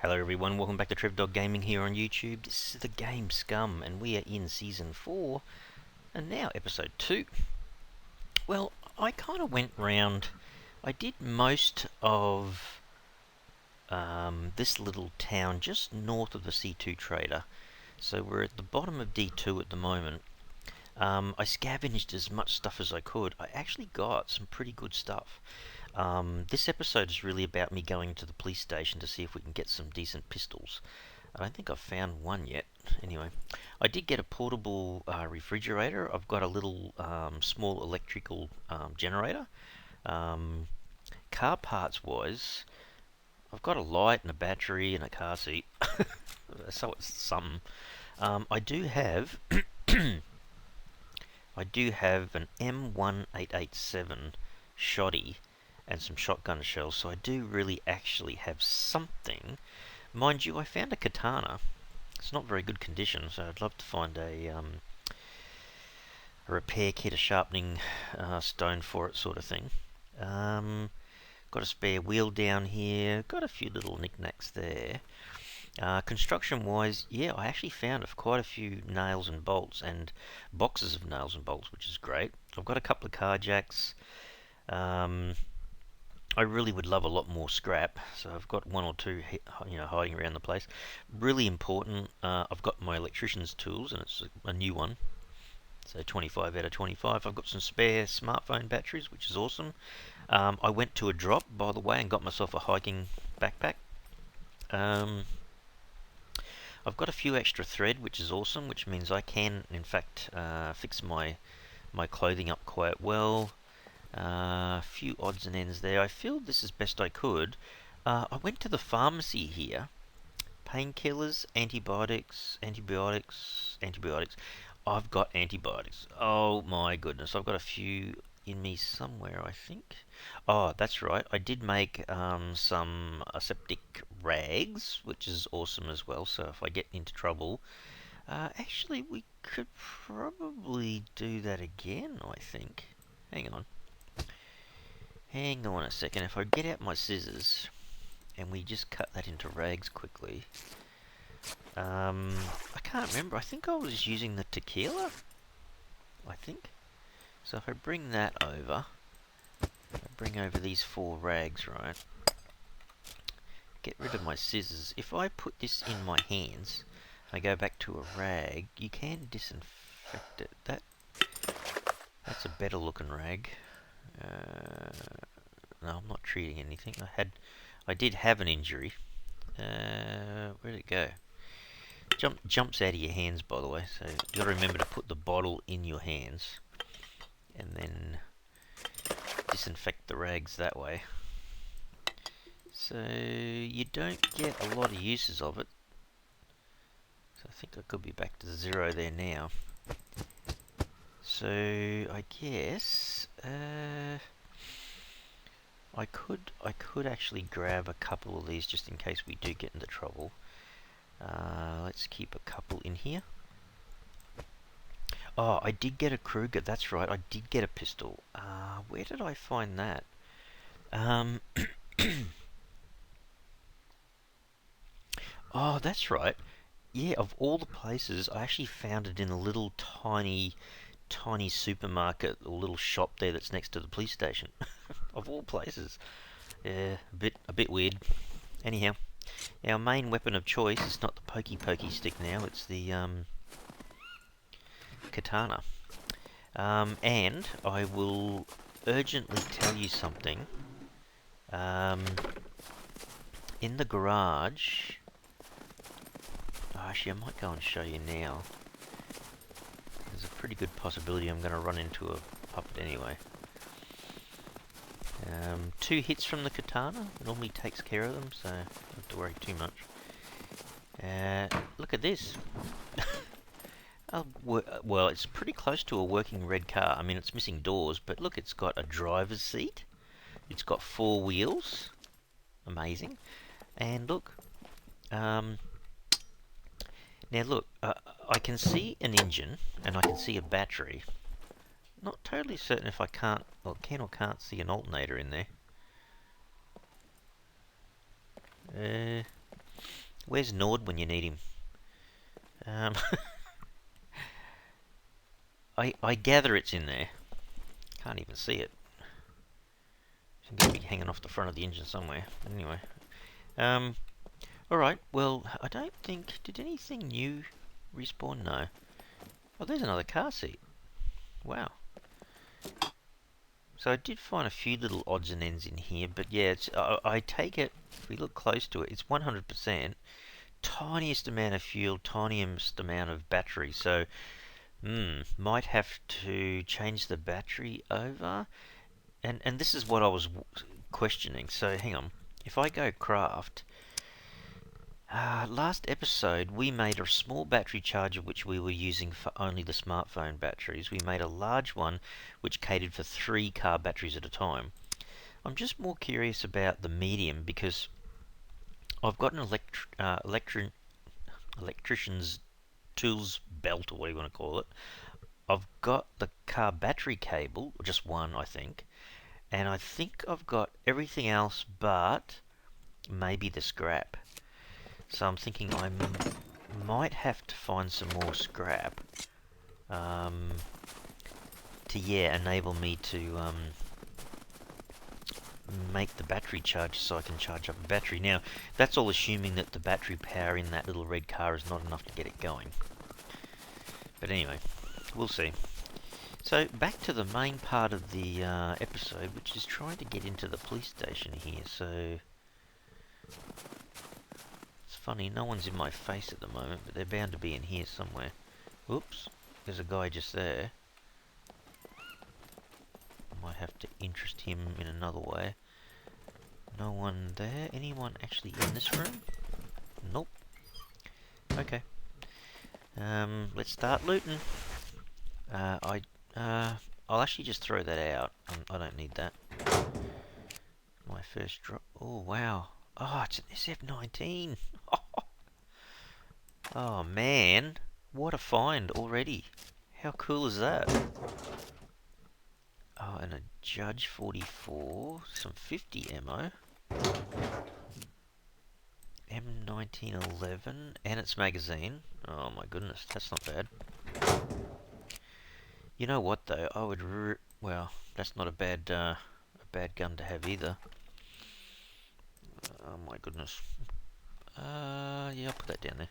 Hello everyone, welcome back to TrevDog Gaming here on YouTube. This is the game Scum, and we are in Season 4, and now Episode 2. Well, I kind of went round, I did most of this little town just north of the C2 Trader. So we're at the bottom of D2 at the moment. I scavenged as much stuff as I could. I actually got some pretty good stuff. This episode is really about me going to the police station to see if we can get some decent pistols. I don't think I've found one yet. Anyway, I did get a portable refrigerator. I've got a little small electrical generator. Car parts wise, I've got a light and a battery and a car seat. So it's something. I do have I do have an M1887 shoddy and some shotgun shells, so I do really actually have something. Mind you, I found a katana. It's not very good condition, so I'd love to find a repair kit, a sharpening stone for it, sort of thing. Got a spare wheel down here. Got a few little knickknacks there. Construction-wise, yeah, I actually found quite a few nails and bolts and boxes of nails and bolts, which is great. I've got a couple of car jacks. I really would love a lot more scrap, so I've got one or two, hiding around the place. Really important. I've got my electrician's tools, and it's a new one, so 25 out of 25. I've got some spare smartphone batteries, which is awesome. I went to a drop, by the way, and got myself a hiking backpack. I've got a few extra thread, which is awesome, which means I can, in fact, fix my clothing up quite well. A few odds and ends there. I feel this is best I could. I went to the pharmacy here. Painkillers, antibiotics. I've got antibiotics. Oh my goodness. I've got a few in me somewhere, I think. Oh, that's right. I did make some aseptic rags, which is awesome as well. So if I get into trouble, actually we could probably do that again, I think. Hang on a second. If I get out my scissors and we just cut that into rags quickly. I can't remember. I think I was using the tequila, I think. So if I bring that over, I bring over these 4 rags, right? Get rid of my scissors. If I put this in my hands, I go back to a rag, you can disinfect it. That's a better looking rag. No, I'm not treating anything. I did have an injury. Where'd it go? Jumps out of your hands, by the way. So you got to remember to put the bottle in your hands, and then disinfect the rags that way. So you don't get a lot of uses of it. So I think I could be back to 0 there now. So I guess I could actually grab a couple of these just in case we do get into trouble. Let's keep a couple in here. Oh, I did get a Kruger. That's right, I did get a pistol. Where did I find that? Oh, that's right. Yeah, of all the places, I actually found it in a little tiny supermarket or little shop there that's next to the police station. Of all places. Yeah, a bit weird. Anyhow, our main weapon of choice is not the pokey stick now, it's the katana. And I will urgently tell you something. In the garage... Actually, I might go and show you now. There's a pretty good possibility I'm going to run into a puppet anyway. 2 hits from the katana normally takes care of them, so don't have to worry too much. Look at this. Well, it's pretty close to a working red car. I mean, it's missing doors, but look, it's got a driver's seat. It's got 4 wheels. Amazing. And look. Now look, I can see an engine, and I can see a battery. Not totally certain if I can or can't see an alternator in there. Where's Nord when you need him? Um, I gather it's in there. Can't even see it. It's going to be hanging off the front of the engine somewhere. Anyway. Alright, well, I don't think... Did anything new respawn? No. Oh, there's another car seat. Wow. So I did find a few little odds and ends in here, but yeah, it's, I take it, if we look close to it, it's 100%. Tiniest amount of fuel, tiniest amount of battery, so might have to change the battery over. And this is what I was questioning. So hang on, if I go craft, last episode we made a small battery charger which we were using for only the smartphone batteries. We made a large one which catered for 3 car batteries at a time. I'm just more curious about the medium because I've got an electrician's tools belt, or what do you want to call it. I've got the car battery cable, just one I think, and I think I've got everything else but maybe the scrap. So I'm thinking I might have to find some more scrap to enable me to make the battery charge so I can charge up a battery. Now that's all assuming that the battery power in that little red car is not enough to get it going. But anyway, we'll see. So back to the main part of the episode, which is trying to get into the police station here. So it's funny, no one's in my face at the moment, but they're bound to be in here somewhere. Whoops, there's a guy just there. Might have to interest him in another way. No one there. Anyone actually in this room? Nope. Okay. Let's start looting. I'll actually just throw that out. I don't need that. My first drop. Oh, wow. Oh, it's an SF-19. Oh, man. What a find already. How cool is that? Oh, and a Judge 44. Some 50 ammo. M1911. And its magazine. Oh, my goodness. That's not bad. You know what though, I would well, that's not a bad gun to have either. Oh my goodness. Yeah, I'll put that down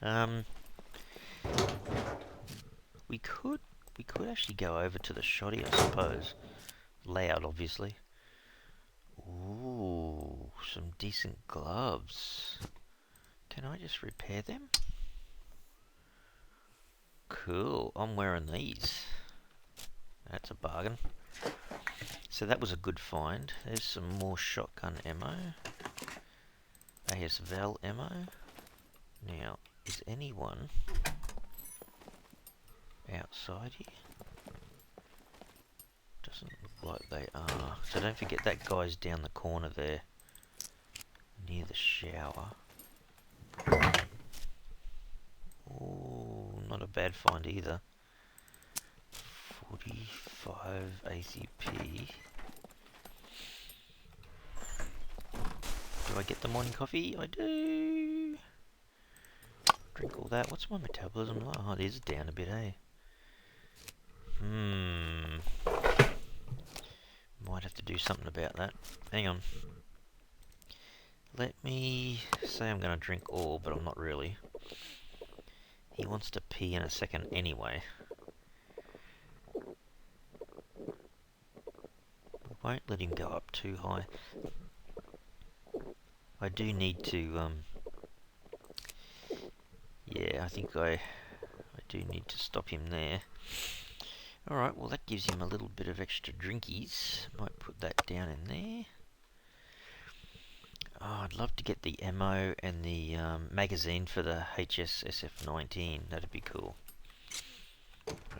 there. We could actually go over to the shoddy, I suppose. Loud, obviously. Ooh, some decent gloves. Can I just repair them? Cool, I'm wearing these. That's a bargain. So that was a good find. There's some more shotgun ammo. ASVAL ammo. Now, is anyone outside here? Doesn't look like they are. So don't forget that guy's down the corner there, near the shower. Oh, not a bad find either. 45 ACP. Do I get the morning coffee? I do. Drink all that. What's my metabolism like? Oh, it is down a bit, eh? Might have to do something about that. Hang on. Let me say I'm going to drink all, but I'm not really. He wants to pee in a second anyway. Won't let him go up too high. I do need to, yeah, I think I do need to stop him there. Alright, well that gives him a little bit of extra drinkies. Might put that down in there. Oh, I'd love to get the ammo and the magazine for the HS SF-19. That'd be cool.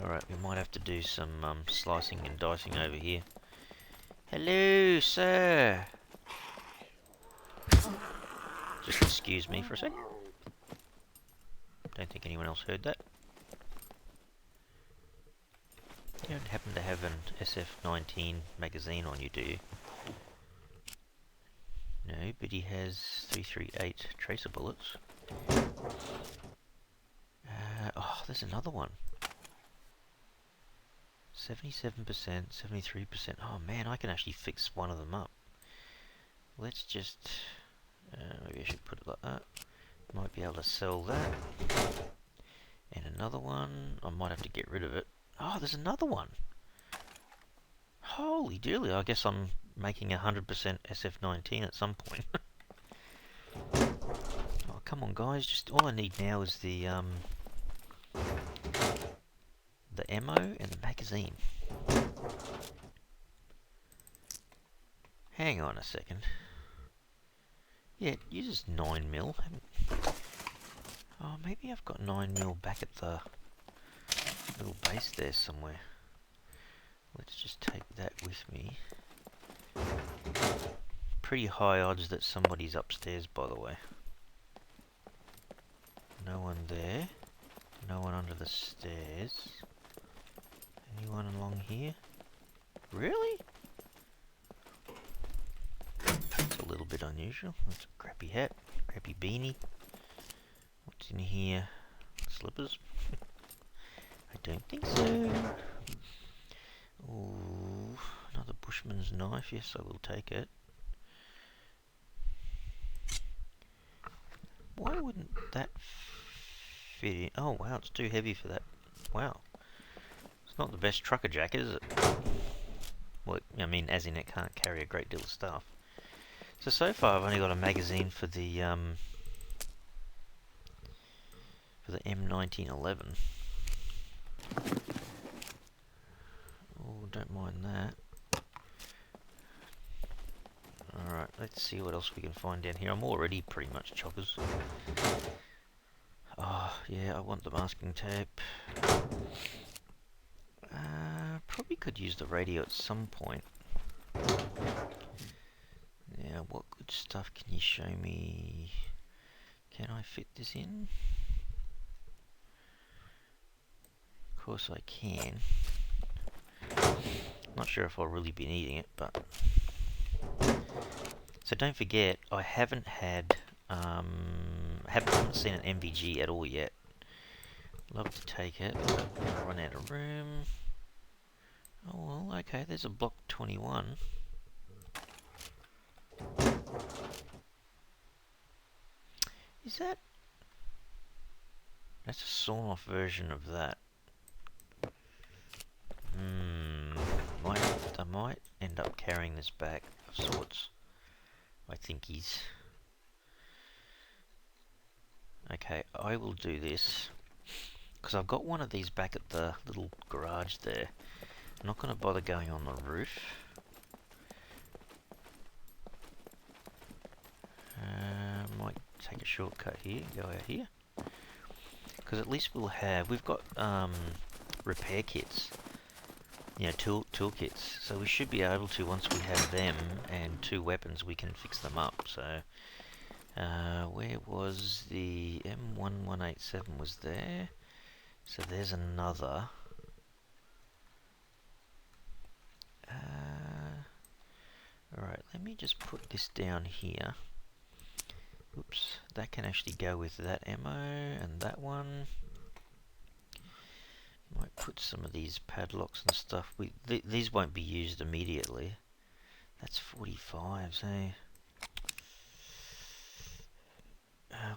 Alright, we might have to do some slicing and dicing over here. Hello, sir! Just excuse me for a sec. Don't think anyone else heard that. You don't happen to have an SF-19 magazine on you, do you? No, but he has 338 tracer bullets. Oh, there's another one. 77%, 73%. Oh man, I can actually fix one of them up. Let's just... maybe I should put it like that. Might be able to sell that. And another one. I might have to get rid of it. Oh, there's another one. Holy dooly, I guess I'm making 100% SF19 at some point. Oh, come on guys, just all I need now is the ammo and the magazine. Hang on a second. Yeah, it uses 9mm. Oh, maybe I've got 9mm back at the little base there somewhere. Let's just take that with me. Pretty high odds that somebody's upstairs, by the way. No one there. No one under the stairs. Anyone along here? Really? That's a little bit unusual. That's a crappy hat, crappy beanie. What's in here? Slippers? I don't think so. Ooh, another bushman's knife. Yes, I will take it. Why wouldn't that fit in? Oh wow, it's too heavy for that. Wow. It's not the best trucker jacket, is it? Well, I mean, as in it can't carry a great deal of stuff. So far I've only got a magazine for the M1911. Oh, don't mind that. Alright, let's see what else we can find down here. I'm already pretty much chockers. Oh, yeah, I want the masking tape. Probably could use the radio at some point. Now, what good stuff can you show me? Can I fit this in? Of course I can. Not sure if I'll really be needing it, but... So don't forget, I haven't had... haven't seen an MVG at all yet. Love to take it, but I'll run out of room. Oh well, okay, there's a block 21. Is that... That's a sawn off version of that. I might end up carrying this back of sorts. I think he's... Okay, I will do this. Because I've got one of these back at the little garage there. I'm not going to bother going on the roof. Might take a shortcut here, go out here. Because at least we've got repair kits. You know, tool kits. So we should be able to, once we have them and 2 weapons, we can fix them up. So, where was the M1187 was there? So there's another. Alright, let me just put this down here. Oops, that can actually go with that ammo and that one. Might put some of these padlocks and stuff. These won't be used immediately. That's 45s, eh?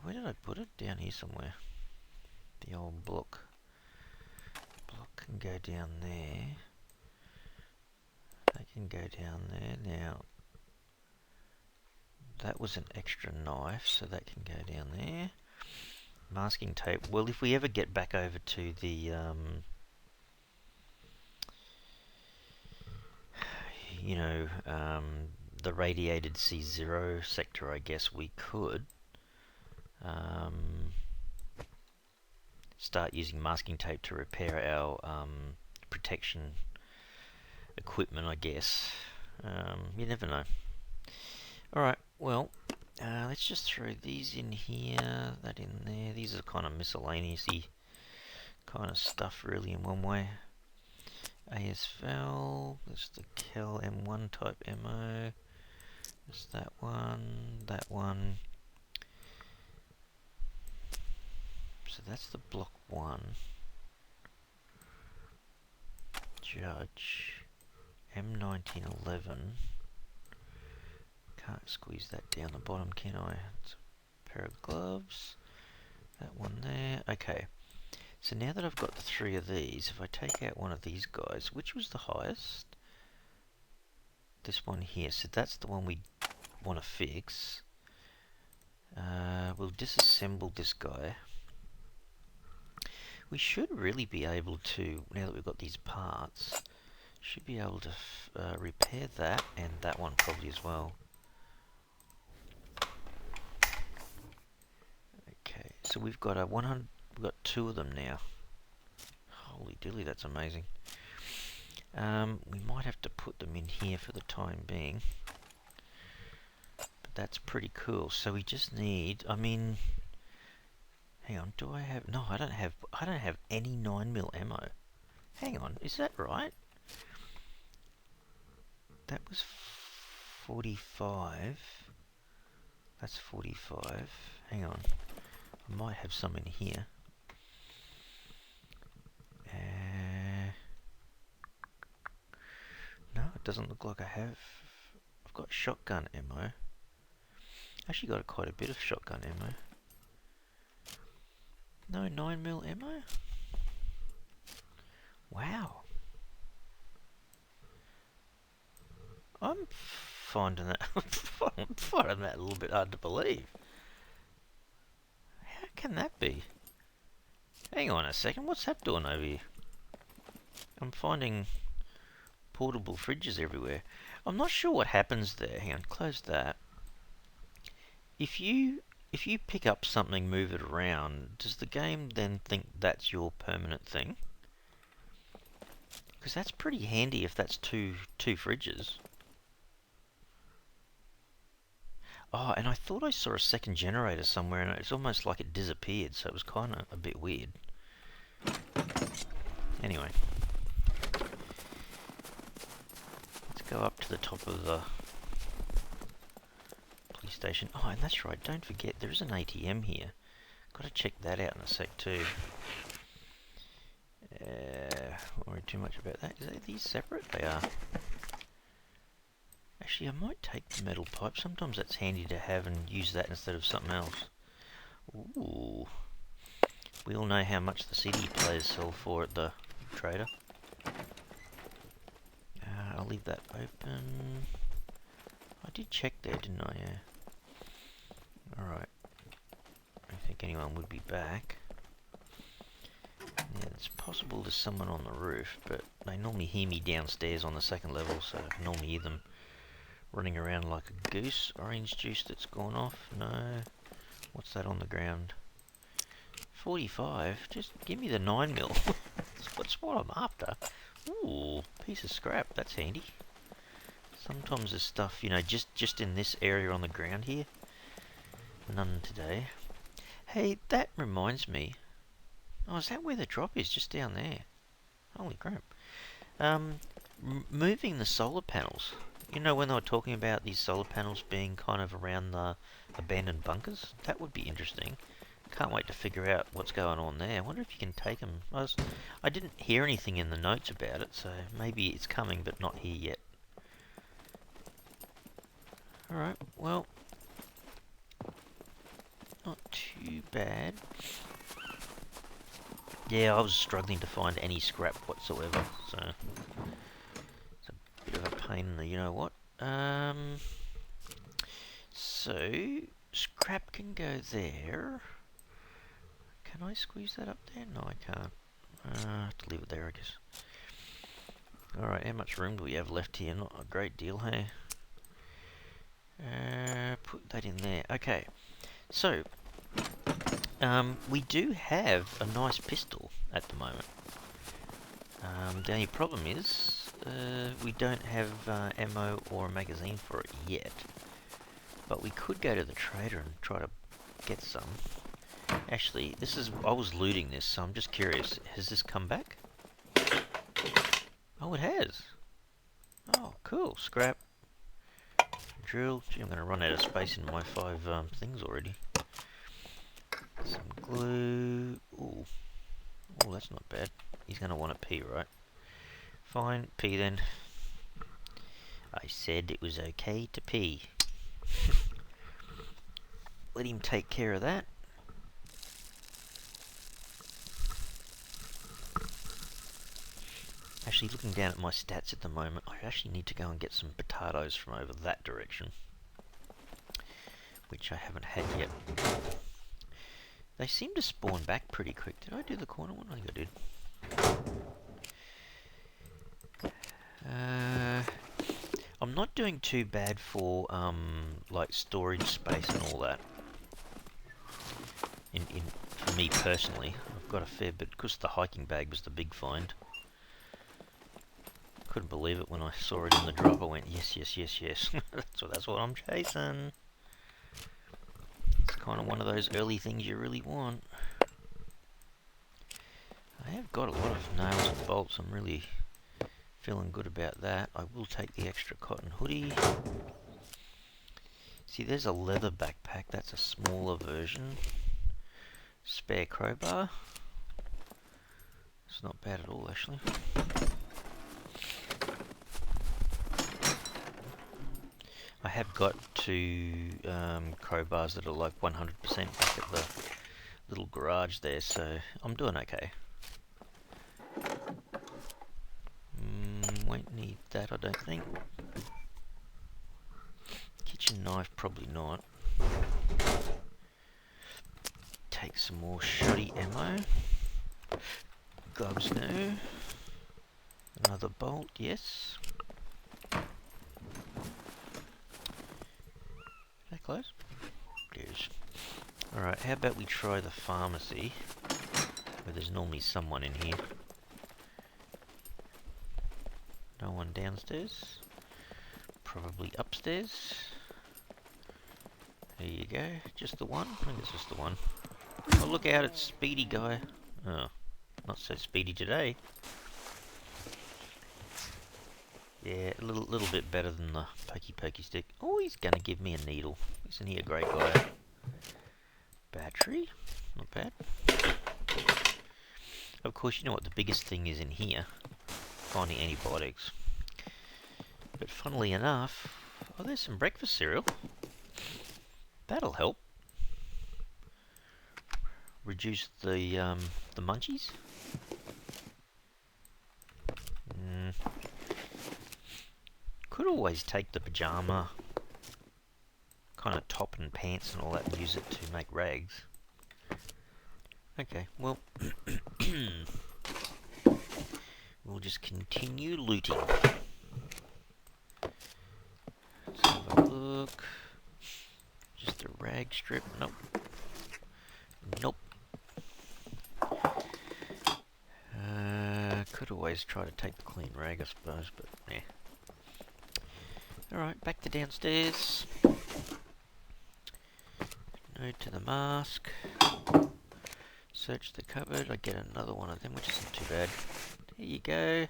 Where did I put it? Down here somewhere. The old block. Block can go down there. That can go down there. Now, that was an extra knife, so that can go down there. Masking tape. Well, if we ever get back over to the, you know, the radiated C0 sector, I guess we could start using masking tape to repair our protection equipment, I guess. You never know. Alright, well, let's just throw these in here, that in there. These are kind of miscellaneous-y kind of stuff, really, in one way. ASVAL, there's the Kel M1 type ammo. There's that one, that one. So that's the block 1. Judge. M1911. Can't squeeze that down the bottom, can I? It's a pair of gloves. That one there. Okay. So now that I've got the 3 of these, if I take out one of these guys, which was the highest? This one here. So that's the one we want to fix. We'll disassemble this guy. We should really be able to, now that we've got these parts, should be able to repair that and that one probably as well. Okay, so we've got a 100. We've got 2 of them now. Holy dilly, that's amazing. We might have to put them in here for the time being, but that's pretty cool. So we just need. I mean, hang on. Do I have? No, I don't have. I don't have any 9mm ammo. Hang on, is that right? That was 45. That's 45. Hang on. I might have some in here. No, it doesn't look like I have. I've got shotgun ammo. Actually got quite a bit of shotgun ammo. No 9mm ammo? Wow. I'm finding that a little bit hard to believe. How can that be? Hang on a second, what's that doing over here? I'm finding portable fridges everywhere. I'm not sure what happens there. Hang on, close that. If you pick up something, move it around, does the game then think that's your permanent thing? Because that's pretty handy if that's two fridges. Oh, and I thought I saw a second generator somewhere, and it's almost like it disappeared, so it was kind of a bit weird. Anyway. Let's go up to the top of the police station. Oh, and that's right, don't forget, there is an ATM here. Got to check that out in a sec too. Won't worry too much about that. Are these separate? They are. Actually, I might take the metal pipe. Sometimes that's handy to have and use that instead of something else. Ooh. We all know how much the CD players sell for at the trader. I'll leave that open. I did check there, didn't I? Yeah. Alright. I don't think anyone would be back. Yeah, it's possible there's someone on the roof, but they normally hear me downstairs on the second level, so I normally hear them running around like a goose. Orange juice that's gone off. No. What's that on the ground? 45? Just give me the 9mm. That's what I'm after. Ooh, piece of scrap. That's handy. Sometimes there's stuff, you know, just in this area on the ground here. None today. Hey, that reminds me. Oh, is that where the drop is? Just down there. Holy crap. Moving the solar panels. You know, when they were talking about these solar panels being kind of around the abandoned bunkers? That would be interesting. Can't wait to figure out what's going on there. I wonder if you can take them. I didn't hear anything in the notes about it, so maybe it's coming, but not here yet. Alright, well, not too bad. Yeah, I was struggling to find any scrap whatsoever, so it's a bit of a pain in the you-know-what. So, scrap can go there. Can I squeeze that up there? No, I can't. I have to leave it there, I guess. Alright, how much room do we have left here? Not a great deal, hey? Put that in there. Okay, so we do have a nice pistol at the moment. The only problem is we don't have ammo or a magazine for it yet. But we could go to the trader and try to get some. Actually, I was looting this, so I'm just curious. Has this come back? Oh, it has. Oh, cool. Scrap. drill. Gee, I'm going to run out of space in my 5 things already. Some glue. Ooh. Oh, that's not bad. He's going to want a P, right? Fine, P then. I said it was okay to P. Let him take care of that. Actually, looking down at my stats at the moment, I actually need to go and get some potatoes from over that direction, which I haven't had yet. They seem to spawn back pretty quick. Did I do the corner one? I think I did. I'm not doing too bad for like storage space and all that. For me personally, I've got a fair bit because the hiking bag was the big find. Couldn't believe it when I saw it in the drop. I went, yes, yes, yes, yes. that's what I'm chasing. It's kind of one of those early things you really want. I have got a lot of nails and bolts. I'm really feeling good about that. I will take the extra cotton hoodie. See, there's a leather backpack. That's a smaller version. Spare crowbar. It's not bad at all, actually. I have got 2 crowbars that are like 100% back at the little garage there, so I'm doing okay. Won't need that, I don't think. Kitchen knife, probably not. Take some more shoddy ammo. Gloves, no. Another bolt, yes. That close? Yes. Alright, how about we try the pharmacy, where there's normally someone in here. No one downstairs. Probably upstairs. There you go. Just the one? I think it's just the one. Oh, look out, it's Speedy Guy. Oh, not so speedy today. Yeah, a little bit better than the pokey stick. Oh, he's gonna give me a needle. Isn't he a great guy? Battery. Not bad. Of course, you know what the biggest thing is in here? Finding antibiotics. But funnily enough... Oh, there's some breakfast cereal. That'll help. Reduce the munchies. Could always take the pajama kind of top and pants and all that and use it to make rags. Okay, well, we'll just continue looting. Let's have a look. Just a rag strip. Nope. Nope. Could always try to take the clean rag, I suppose, but yeah. Alright, back to downstairs. Node to the mask. Search the cupboard. I get another one of them, which isn't too bad. There you go.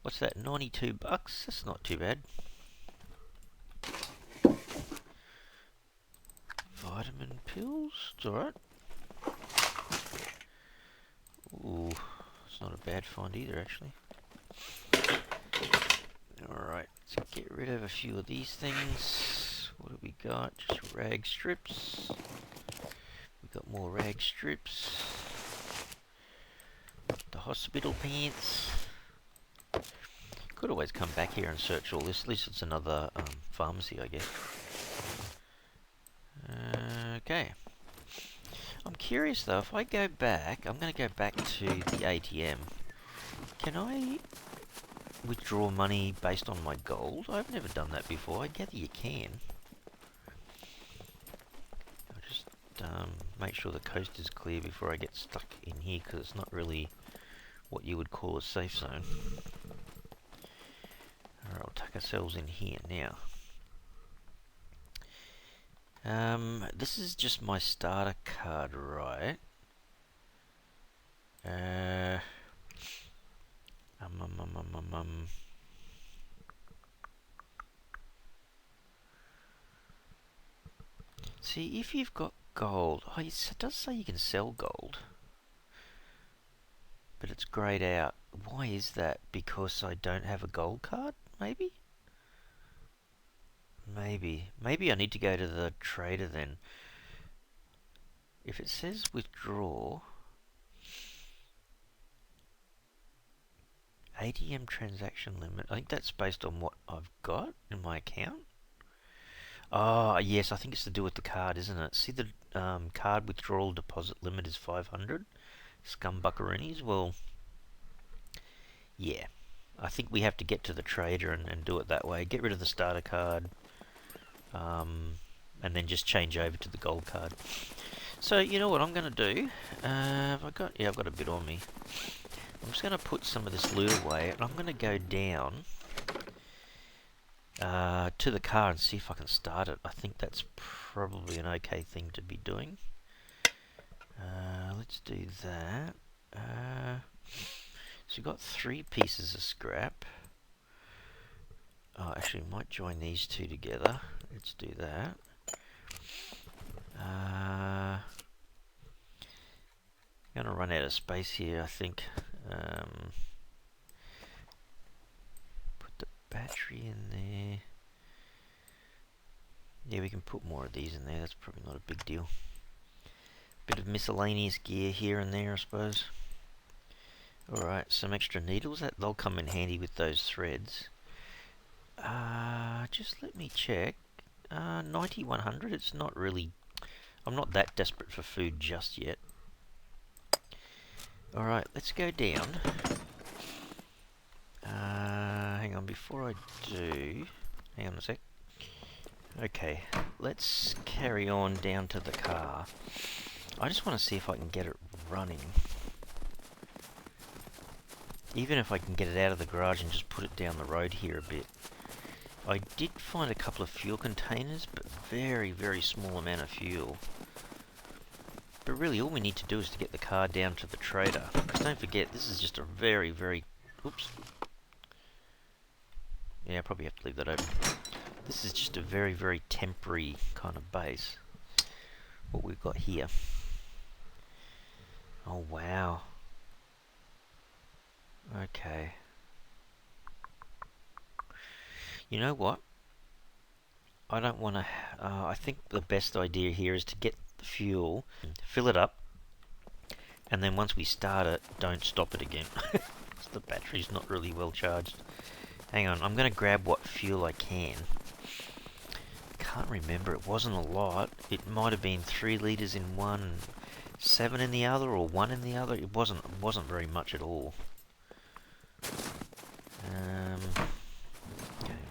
What's that? 92 bucks? That's not too bad. Vitamin pills? It's alright. Ooh, it's not a bad find either, actually. Alright, let's get rid of a few of these things. What have we got? Just rag strips. We've got more rag strips. The hospital pants. Could always come back here and search all this. At least it's another pharmacy, I guess. Okay. I'm curious though, if I go back, I'm going to go back to the ATM. Can I withdraw money based on my gold? I've never done that before. I gather you can. I'll just make sure the coast is clear before I get stuck in here, because it's not really what you would call a safe zone. Alright, we'll tuck ourselves in here now. This is just my starter card, right? See, if you've got gold... Oh, it does say you can sell gold. But it's greyed out. Why is that? Because I don't have a gold card, maybe? Maybe I need to go to the trader then. If it says withdraw... ATM transaction limit. I think that's based on what I've got in my account. Oh, yes, I think it's to do with the card, isn't it? See, the card withdrawal deposit limit is 500. Scum buckaroonies. Well, yeah. I think we have to get to the trader and do it that way. Get rid of the starter card. And then just change over to the gold card. So, you know what I'm going to do? I've got a bit on me. I'm just going to put some of this loot away, and I'm going to go down to the car and see if I can start it. I think that's probably an okay thing to be doing. Let's do that. So we've got 3 pieces of scrap. Oh, actually, we might join these 2 together. Let's do that. I'm going to run out of space here, I think. Put the battery in there. Yeah, we can put more of these in there. That's probably not a big deal. Bit of miscellaneous gear here and there, I suppose. Alright, some extra needles. They'll come in handy with those threads. Just let me check. 9100. It's not really... I'm not that desperate for food just yet. Alright, let's go down. Hang on, before I do... Hang on a sec. Okay, let's carry on down to the car. I just want to see if I can get it running. Even if I can get it out of the garage and just put it down the road here a bit. I did find a couple of fuel containers, but very, very small amount of fuel. But really, all we need to do is to get the car down to the trader. Because don't forget, this is just a very, very... Oops. Yeah, I probably have to leave that open. This is just a very, very temporary kind of base. What we've got here. Oh, wow. Okay. You know what? I don't want to... I think the best idea here is to get the fuel, fill it up, and then once we start it, don't stop it again. The battery's not really well charged. Hang on, I'm going to grab what fuel I can. Can't remember, it wasn't a lot. It might have been 3 litres in one, 7 in the other, or 1 in the other. It wasn't very much at all. Okay,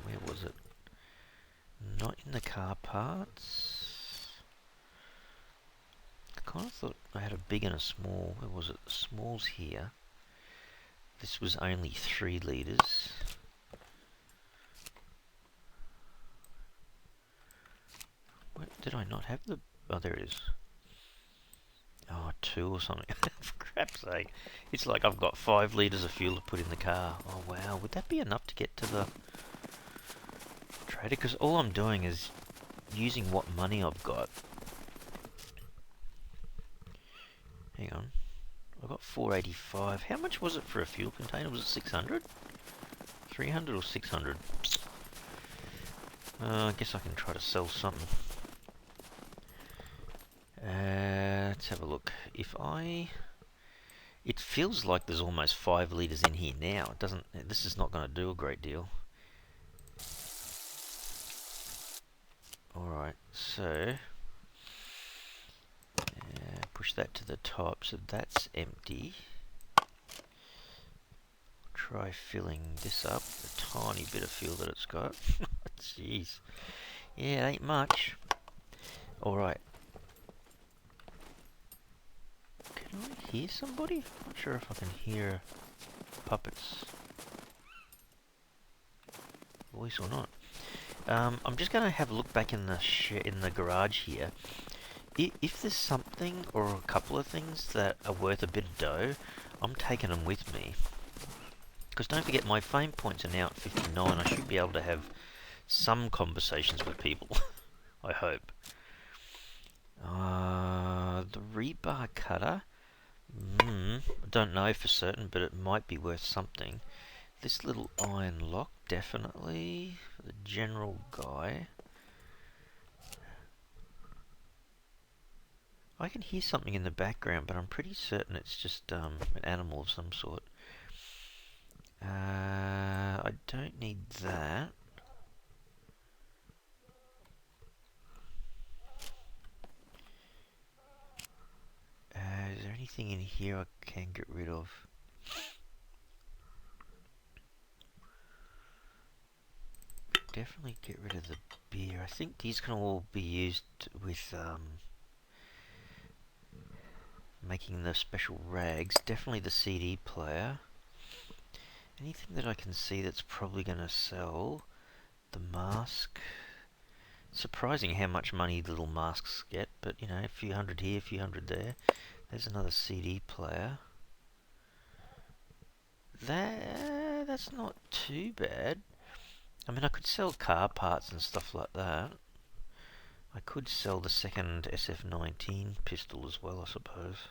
where was it? Not in the car parts. I kind of thought I had a big and a small. Where was it? The small's here. This was only 3 litres. What, did I not have the... Oh, there it is. Oh, 2 or something. For crap's sake. It's like I've got 5 litres of fuel to put in the car. Oh, wow. Would that be enough to get to the trader? Because all I'm doing is using what money I've got. Hang on. I've got 485. How much was it for a fuel container? Was it 600? 300 or 600? I guess I can try to sell something. Let's have a look. If I... It feels like there's almost 5 litres in here now. It doesn't... This is not going to do a great deal. Alright, so... push that to the top, so that's empty. Try filling this up, the tiny bit of fuel that it's got. Jeez. Yeah, it ain't much. Alright. Can I hear somebody? I'm not sure if I can hear puppets voice or not. I'm just going to have a look back in the garage here. If there's something or a couple of things that are worth a bit of dough, I'm taking them with me. Because don't forget, my fame points are now at 59. I should be able to have some conversations with people. I hope. The rebar cutter. I don't know for certain, but it might be worth something. This little iron lock, definitely. The general guy. I can hear something in the background, but I'm pretty certain it's just an animal of some sort. I don't need that. Is there anything in here I can get rid of? Definitely get rid of the beer. I think these can all be used with making the special rags. Definitely the CD player. Anything that I can see that's probably going to sell. The mask. Surprising how much money little masks get, but you know, a few hundred here, a few hundred there. There's another CD player. That's not too bad. I mean, I could sell car parts and stuff like that. I could sell the second SF-19 pistol as well, I suppose.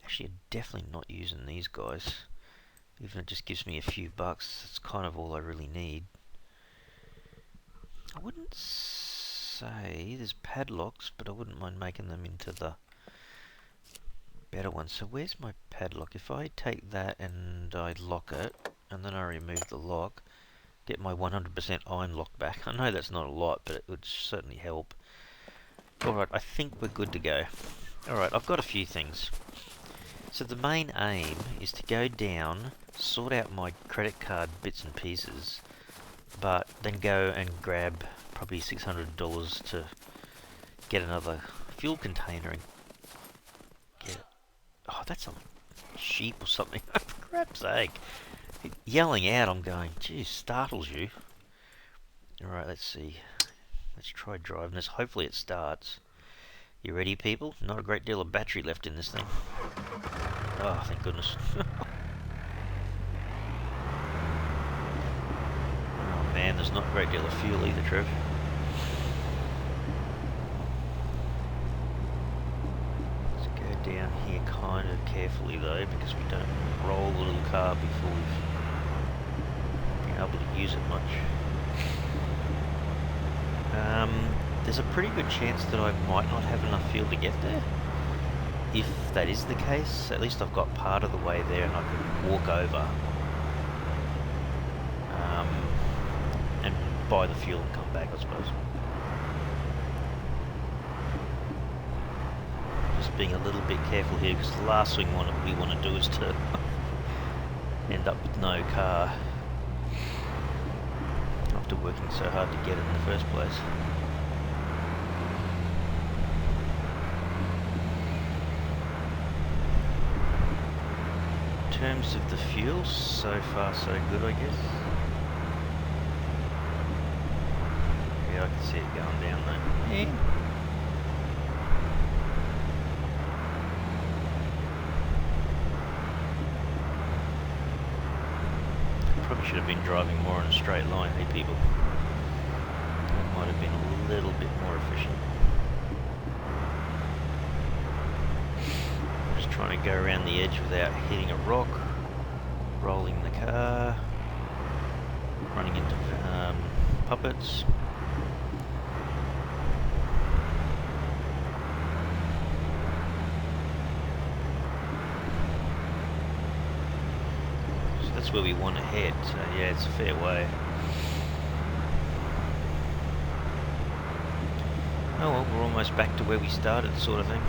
Actually, I'm definitely not using these guys. Even if it just gives me a few bucks, that's kind of all I really need. I wouldn't say there's padlocks, but I wouldn't mind making them into the better ones. So where's my padlock? If I take that and I lock it, and then I remove the lock, get my 100% iron lock back. I know that's not a lot, but it would certainly help. Alright, I think we're good to go. Alright, I've got a few things. So the main aim is to go down, sort out my credit card bits and pieces, but then go and grab probably $600 to get another fuel container and get... Oh, that's a sheep or something. For crap's sake. Yelling out, I'm going, geez, startles you. Alright, let's see. Let's try driving this. Hopefully it starts. You ready, people? Not a great deal of battery left in this thing. Oh, thank goodness. Oh man, there's not a great deal of fuel either, Trev. Let's go down here kind of carefully though, because we don't roll the little car before we've been able to use it much. There's a pretty good chance that I might not have enough fuel to get there. If that is the case, at least I've got part of the way there and I can walk over and buy the fuel and come back, I suppose. Just being a little bit careful here, because the last thing we want to do is to end up with no car after working so hard to get it in the first place. In terms of the fuel, so far so good, I guess. Yeah, I can see it going down though. Yeah. Probably should have been driving more in a straight line, hey people. That might have been a little bit more efficient. Trying to go around the edge without hitting a rock, rolling the car, running into puppets. So that's where we want to head, so yeah, it's a fair way. Oh well, we're almost back to where we started, sort of thing.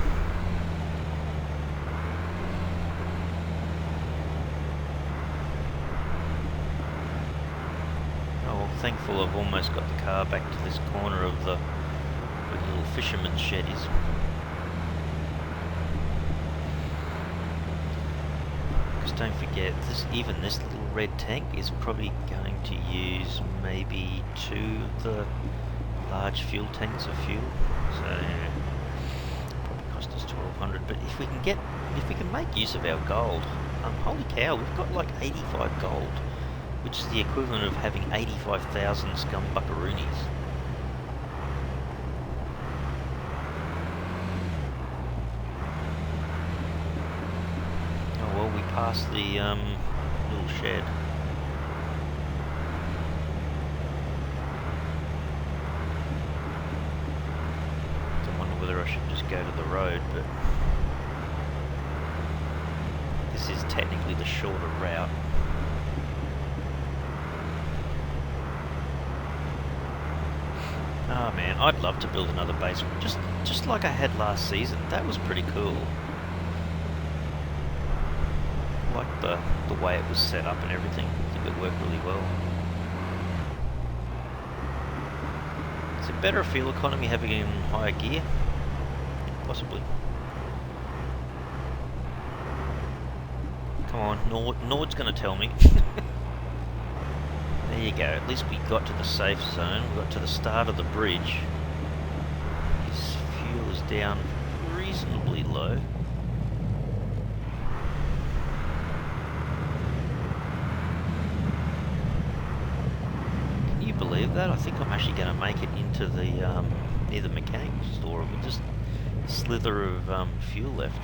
Thankful I've almost got the car back to this corner of where the little fisherman's shed is. Because don't forget, even this little red tank is probably going to use maybe 2 of the large fuel tanks of fuel. So yeah, probably cost us $1,200. But if we can make use of our gold, holy cow, we've got like 85 gold. which is the equivalent of having 85,000 Scum buckaroonies. Oh well, we passed the little shed. I wonder whether I should just go to the road, but this is technically the shorter route. Oh man, I'd love to build another base, just like I had last season. That was pretty cool. Like the way it was set up and everything. I think it worked really well. Is it better fuel economy having it in higher gear? Possibly. Come on, Nord's gonna tell me. There you go, at least we got to the safe zone, we got to the start of the bridge. His fuel is down reasonably low. Can you believe that? I think I'm actually going to make it into the near the mechanic store with just a slither of fuel left.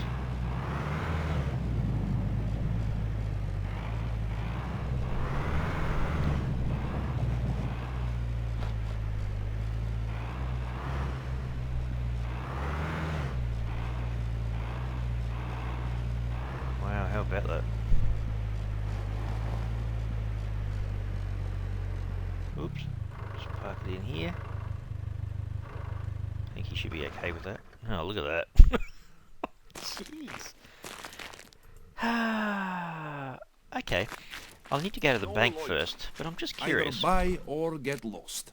How about that? Oops. Just park it in here. I think he should be okay with that. Oh, look at that. Jeez. Okay. I'll need to go to the bank first, but I'm just curious. Either buy or get lost.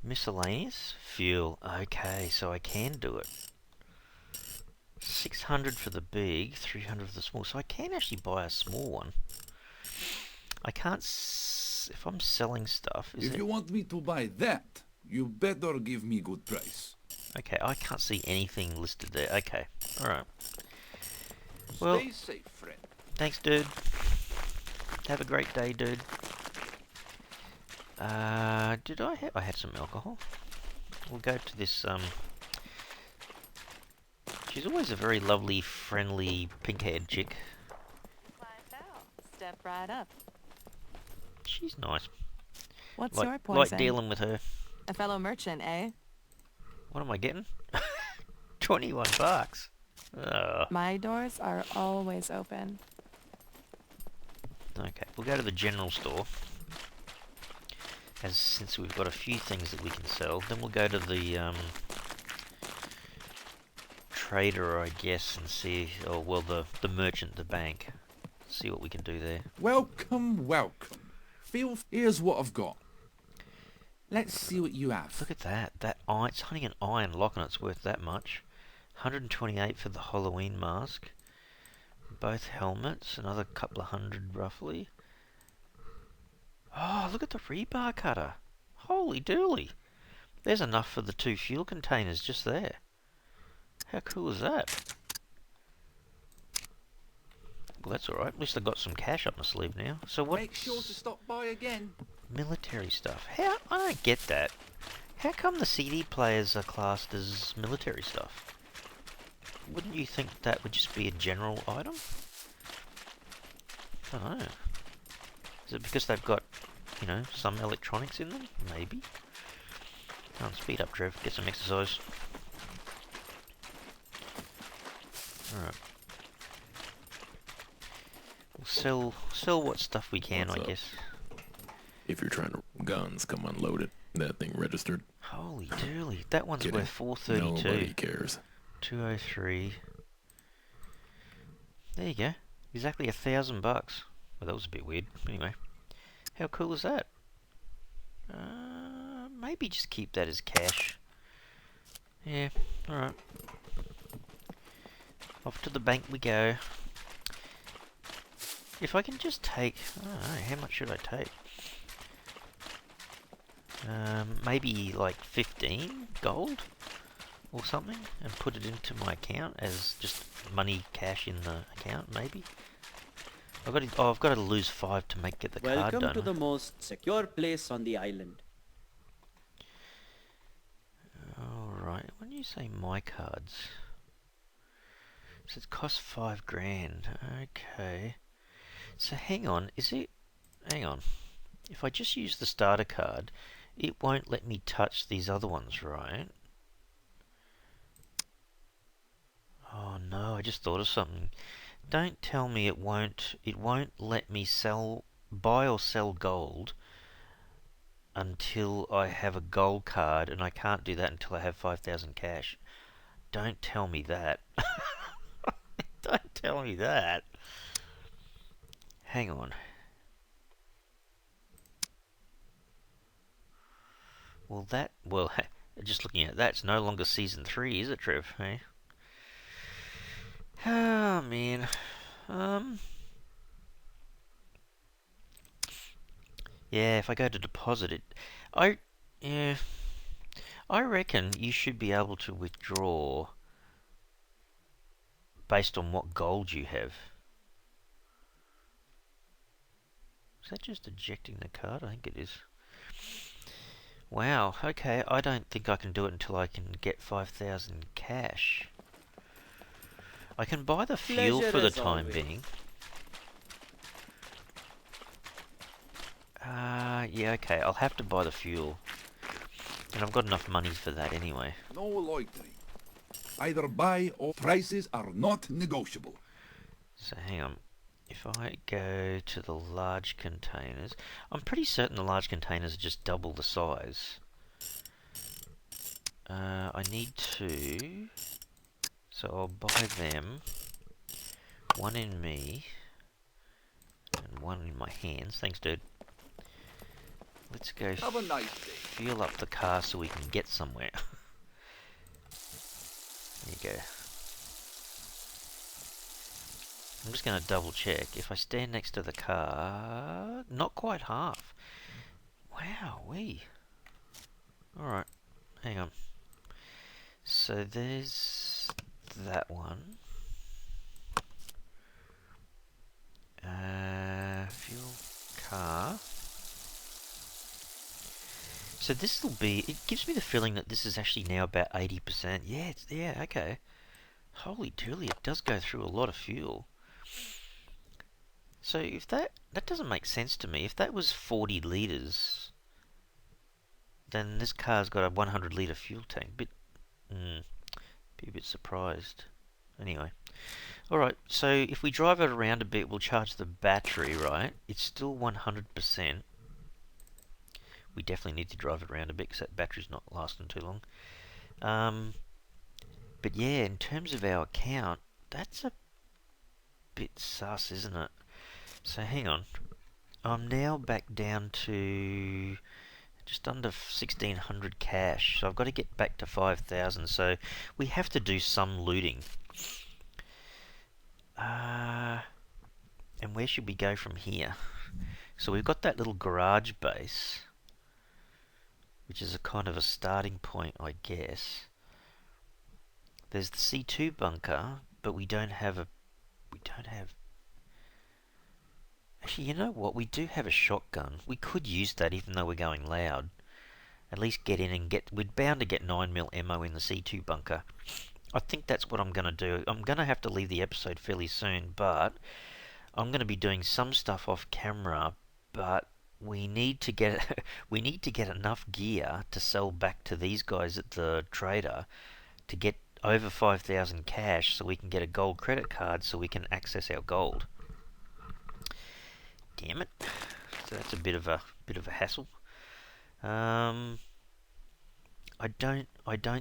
Miscellaneous? Fuel. Okay, so I can do it. 600 for the big, 300 for the small. So I can actually buy a small one. I can't... if I'm selling stuff... If you want me to buy that, you better give me good price. Okay, I can't see anything listed there. Okay, alright. Well, stay safe, friend. Thanks, dude. Have a great day, dude. Did I have... I had some alcohol. We'll go to this, she's always a very lovely, friendly, pink-haired chick. Step right up. She's nice. What's your poison? Like dealing with her. A fellow merchant, eh? What am I getting? 21 bucks. My doors are always open. Okay, we'll go to the general store. Since we've got a few things that we can sell, then we'll go to the trader, I guess, and see, oh well, the merchant, the bank. See what we can do there. Welcome, welcome. Here's what I've got. Let's see what you have. Look at that. That iron, it's hunting an iron lock and it's worth that much. 128 for the Halloween mask. Both helmets, another couple of hundred roughly. Oh, look at the rebar cutter. Holy dooly. There's enough for the 2 fuel containers just there. How cool is that? Well, that's alright. At least I've got some cash up my sleeve now. So what? Make sure to stop by again. Military stuff. How? I don't get that. How come the CD players are classed as military stuff? Wouldn't you think that would just be a general item? I don't know. Is it because they've got, you know, some electronics in them? Maybe. Come on, speed up, Trev. Get some exercise. Alright. We'll sell what stuff we can, I guess. If you're trying to guns, come unload it. That thing registered. Holy dooly. That one's Kidding. worth 432. Nobody cares. 203. There you go. Exactly $1,000 bucks. Well, that was a bit weird. Anyway. How cool is that? Maybe just keep that as cash. Yeah, alright. Off to the bank we go. If I can just take... I don't know, how much should I take? Maybe like 15 gold or something, and put it into my account as just money, cash in the account, maybe. I've got to lose 5 to get the card Welcome done. to the most secure place on the island. Alright, when you say my cards... So it costs 5 grand. Okay. So hang on, hang on. If I just use the starter card, it won't let me touch these other ones, right? Oh no, I just thought of something. Don't tell me it won't let me buy or sell gold until I have a gold card, and I can't do that until I have 5,000 cash. Don't tell me that. Don't tell me that. Hang on. Well, just looking at that, it's no longer season 3, is it, Trev? Hey? Oh, man. Yeah, if I go to deposit it, yeah, I reckon you should be able to withdraw based on what gold you have. Is that just ejecting the card? I think it is. Wow, okay, I don't think I can do it until I can get 5,000 cash. I can buy the fuel Pleasure for the as time always. being. Yeah, okay, I'll have to buy the fuel. And I've got enough money for that anyway. No loitering. Either buy or prices are not negotiable. So hang on. If I go to the large containers, I'm pretty certain the large containers are just double the size. I need 2, so I'll buy them. 1 in me, and 1 in my hands. Thanks, dude. Let's go Have a nice day. fuel up the car so we can get somewhere. There you go. I'm just going to double check. If I stand next to the car, not quite half. Wowee. Alright, hang on. So there's that one. Fuel car. So this will be, it gives me the feeling that this is actually now about 80%. Yeah, okay. Holy dooly, it does go through a lot of fuel. So if that doesn't make sense to me. If that was 40 litres, then this car's got a 100 litre fuel tank. Be a bit surprised. Anyway. Alright, so if we drive it around a bit, we'll charge the battery, right? It's still 100%. We definitely need to drive it around a bit because that battery's not lasting too long. But yeah, in terms of our account, that's a bit sus, isn't it? So hang on. I'm now back down to just under 1,600 cash. So I've got to get back to 5,000. So we have to do some looting. And where should we go from here? So we've got that little garage base, which is a kind of a starting point, I guess. There's the C2 bunker, but we don't have... Actually, you know what? We do have a shotgun. We could use that even though we're going loud. At least get in and we're bound to get 9mm ammo in the C2 bunker. I think that's what I'm going to do. I'm going to have to leave the episode fairly soon, but I'm going to be doing some stuff off camera, but we need to get enough gear to sell back to these guys at the trader to get over 5,000 cash so we can get a gold credit card so we can access our gold. Damn it. So that's a bit of a hassle. I don't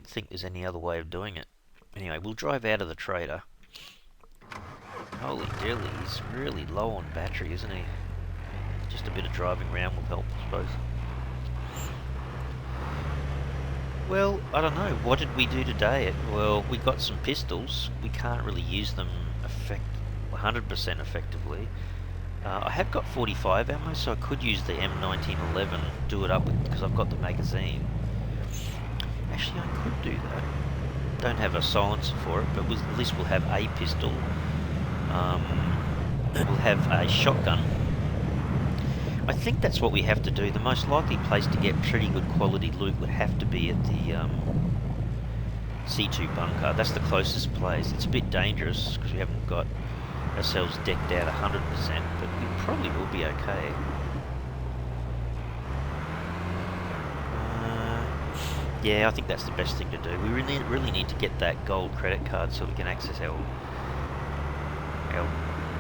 think there's any other way of doing it. Anyway, we'll drive out of the trader. Holy dilly, he's really low on battery, isn't he? Just a bit of driving around will help, I suppose. Well, I don't know. What did we do today? Well, we got some pistols. We can't really use them 100% effectively. I have got 45 ammo, so I could use the M1911, do it up because I've got the magazine. Actually, I could do that. Don't have a silencer for it, but at least we'll have a pistol. we'll have a shotgun. I think that's what we have to do. The most likely place to get pretty good quality loot would have to be at the C2 bunker. That's the closest place. It's a bit dangerous because we haven't got ourselves decked out 100%, but we probably will be okay. Yeah, I think that's the best thing to do. We really need to get that gold credit card so we can access our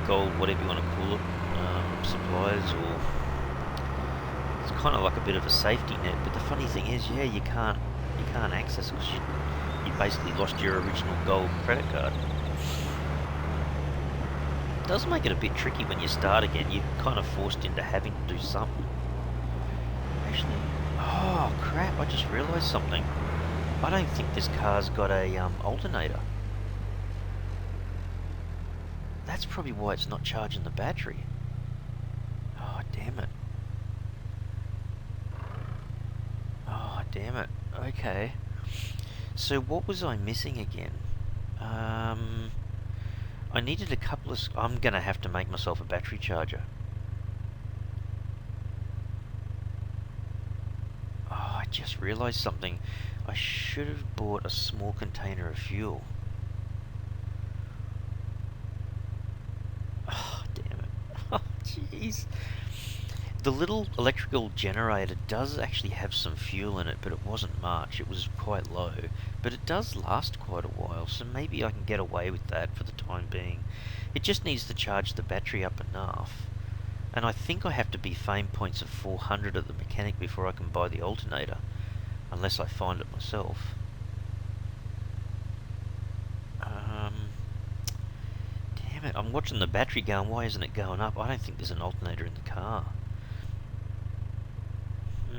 gold, whatever you want to call it, supplies, or it's kind of like a bit of a safety net. But the funny thing is, yeah, you can't access it because you basically lost your original gold credit card. It does make it a bit tricky when you start again. You're kind of forced into having to do something. Actually, oh crap! I just realised something. I don't think this car's got a alternator. That's probably why it's not charging the battery. Oh, damn it. Oh, damn it. Okay. So what was I missing again? I needed a couple of... I'm going to have to make myself a battery charger. Oh, I just realised something. I should have bought a small container of fuel. Oh, damn it. Oh, jeez. The little electrical generator does actually have some fuel in it, but it wasn't much. It was quite low. But it does last quite a while, so maybe I can get away with that for the time being. It just needs to charge the battery up enough. And I think I have to be fame points of 400 at the mechanic before I can buy the alternator. Unless I find it myself. Damn it, I'm watching the battery going, why isn't it going up? I don't think there's an alternator in the car. I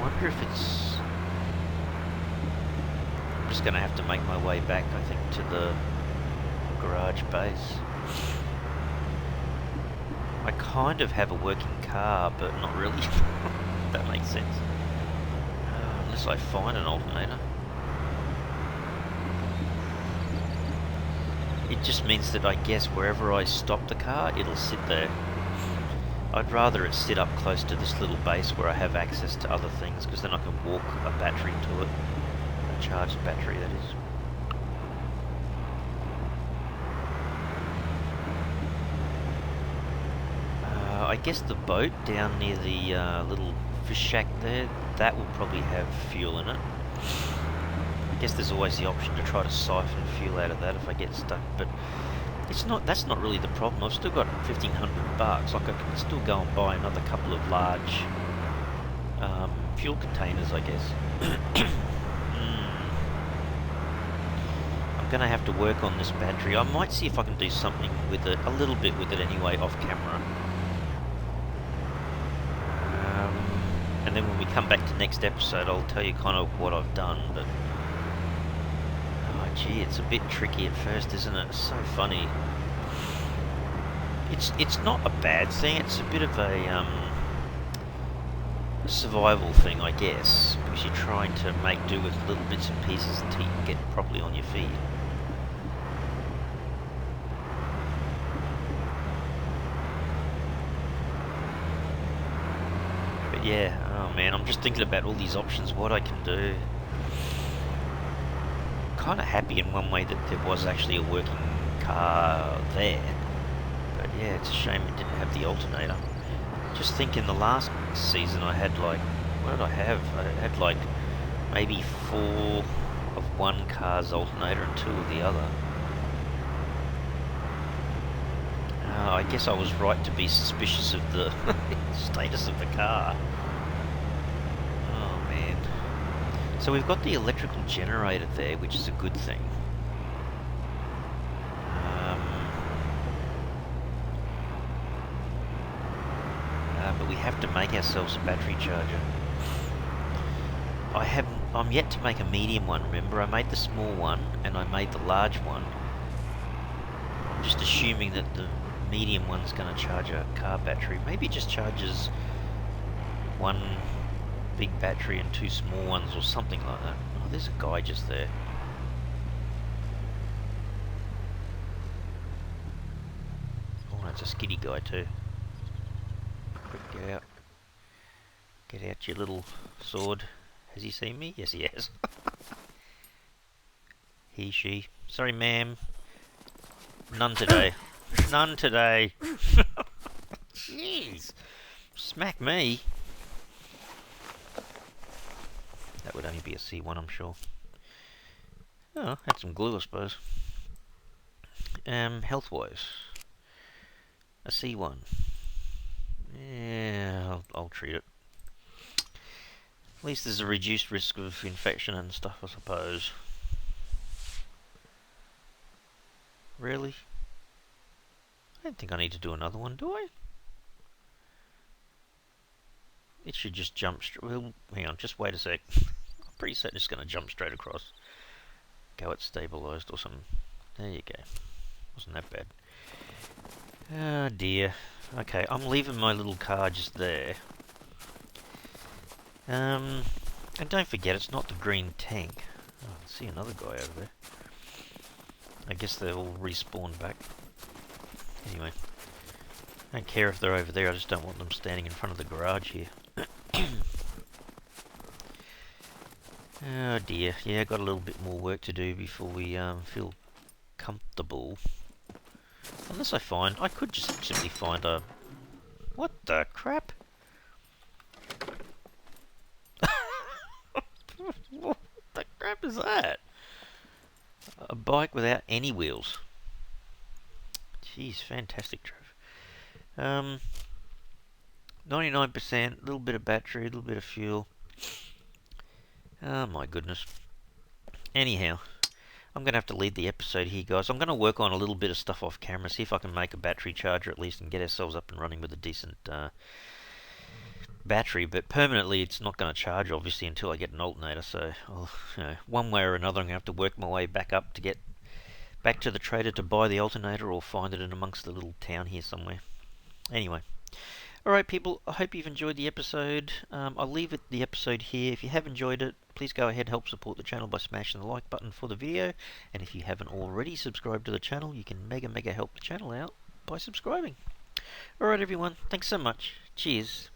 wonder if it's... I'm just going to have to make my way back, I think, to the garage base. I kind of have a working car, but not really. If that makes sense. Unless I find an alternator. It just means that I guess wherever I stop the car, it'll sit there. I'd rather it sit up close to this little base where I have access to other things, because then I can walk a battery to it. A charged battery, that is. I guess the boat down near the little fish shack there, that will probably have fuel in it. I guess there's always the option to try to siphon fuel out of that if I get stuck, but it's not. That's not really the problem. I've still got $1,500. Like I can still go and buy another couple of large fuel containers, I guess. I'm gonna have to work on this battery. I might see if I can do something with it, a little bit with it anyway, off camera. And then when we come back to next episode, I'll tell you kind of what I've done, but... Oh, gee, it's a bit tricky at first, isn't it? It's so funny. It's not a bad thing, it's a bit of a survival thing, I guess, because you're trying to make do with little bits and pieces until you can get properly on your feet. But yeah, oh man, I'm just thinking about all these options, what I can do. I'm kind of happy in one way that there was actually a working car there. But yeah, it's a shame it didn't have the alternator. Just think in the last season I had like, what did I have? I had like maybe 4 of one car's alternator and 2 of the other. I guess I was right to be suspicious of the status of the car. Oh man. So we've got the electrical generator there, which is a good thing. But we have to make ourselves a battery charger. I'm yet to make a medium one, remember? I made the small one and I made the large one. I'm just assuming that the medium one's going to charge a car battery. Maybe it just charges 1 big battery and 2 small ones or something like that. Oh, there's a guy just there. it's a skiddy guy too. Quick, get out. Get out your little sword. Has he seen me? Yes, he has. He, she. Sorry, ma'am. None today. None today. Jeez. Smack me. That would only be a C1, I'm sure. Oh, had some glue, I suppose. Health-wise. A C1. Yeah, I'll treat it. At least there's a reduced risk of infection and stuff, I suppose. Really? I don't think I need to do another one, do I? It should just jump straight. Well, hang on, just wait a sec. I'm pretty certain it's going to jump straight across. Go, it's stabilised or something. There you go. Wasn't that bad. Oh dear. Okay, I'm leaving my little car just there. And don't forget, it's not the green tank. Oh, I see another guy over there. I guess they're all respawned back. Anyway. I don't care if they're over there, I just don't want them standing in front of the garage here. Oh dear. Yeah, got a little bit more work to do before we feel comfortable. Unless I could just simply find a... What the crap? What the crap is that? A bike without any wheels. Jeez, fantastic, Trev. 99%, little bit of battery, a little bit of fuel. Oh my goodness. Anyhow, I'm going to have to lead the episode here, guys. I'm going to work on a little bit of stuff off camera, see if I can make a battery charger at least and get ourselves up and running with a decent battery. But permanently, it's not going to charge, obviously, until I get an alternator. So, one way or another, I'm going to have to work my way back up to get back to the trader to buy the alternator or find it in amongst the little town here somewhere. Anyway. Alright people, I hope you've enjoyed the episode. I'll leave the episode here. If you have enjoyed it, please go ahead and help support the channel by smashing the like button for the video. And if you haven't already subscribed to the channel, you can mega help the channel out by subscribing. Alright everyone, thanks so much. Cheers.